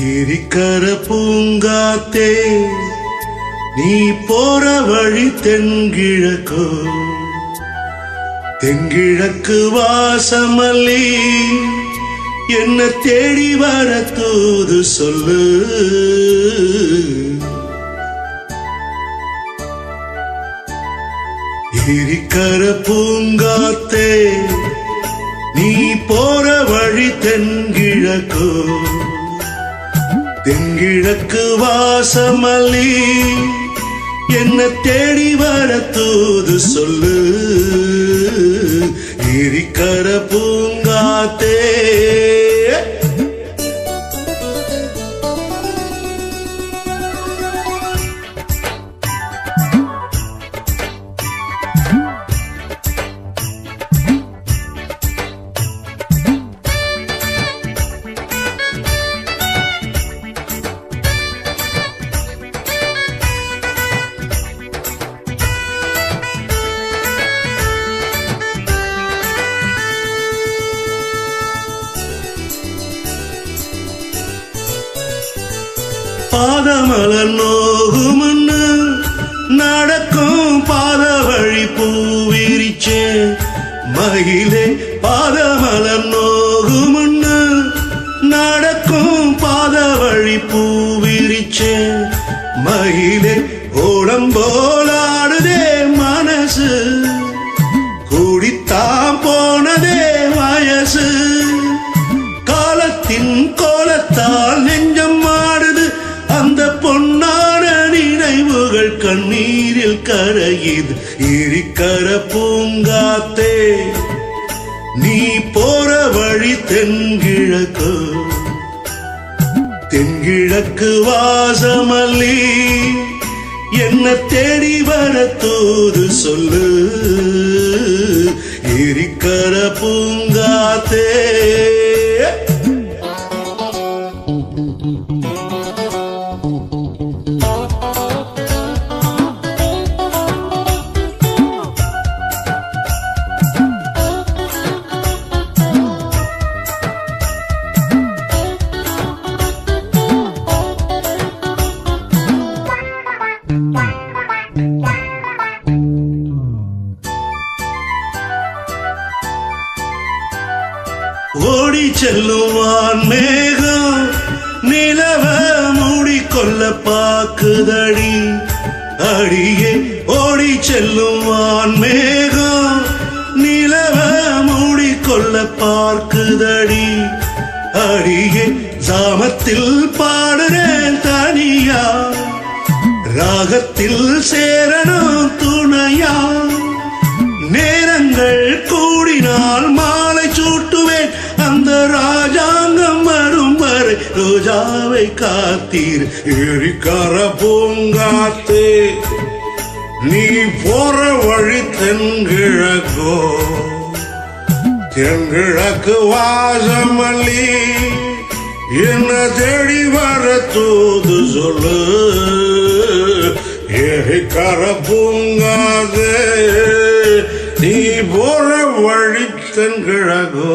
ஏரிக்கர பூங்காத்தே நீ போற வழி தென்கிழக்கு தென்கிழக்கு வாசமல்லி என்ன தேடி வர தூது சொல்லு. ஏரிக்கர பூங்காத்தே நீ போற வழி தென்கிழக்கு தென்கிழக்கு வாசமல்லி என்ன தேடி வர தூது சொல்லு. ஏரிக்கர பூங்காத்தே பாதமலர் நோகுமன்னு நடக்கும் பாத வழி பூவிரிச்சே மகிழே. பாதமலர் நோகுமன்னு நடக்கும் பாத வழி பூவிரிச்சே மகிழே. ஓடம் போலாடுதே மனசு கூடித்தான் போனதே வயசு. காலத்தின் கோலத்தால் நெஞ்சம் ஆடுது அந்த பொன்னான நினைவுகள் கண்ணீரில் கரையுது. ஏரிக்கர பூங்காத்தே நீ போற வழி தென்கிழக்கு தென்கிழக்கு வாசமல்லி என்ன தேடி வர தூது சொல்லு. ஏரிக்கர பூங்காத்தே ஓடி செல்லுவான் மேகம் நிலவ மூடிக்கொள்ள பாக்குதடி அடியே. ஓடி செல்லுவான் மேகம் நிலவ மூடிக்கொள்ள பார்க்குதடி அடியே. சாமத்தில் பாடுறேன் தனியா ராகத்தில் சேரணும் துணையா. நேரங்கள் கூடினால் மாலை சூட்டுவேன் அந்த ராஜாங்கம் வரும் வரை ரோஜாவை காத்தீர். ஏரிக்கர பூங்காத்தே நீ போற வழி தென்கிழக்கோ தென்கிழக்கு வாசமல்லி என்ன தேடி வர தூது சொல்லு. ஏரிக்கர பூங்காத்தே நீ போற வழி தென்கிழக்கோ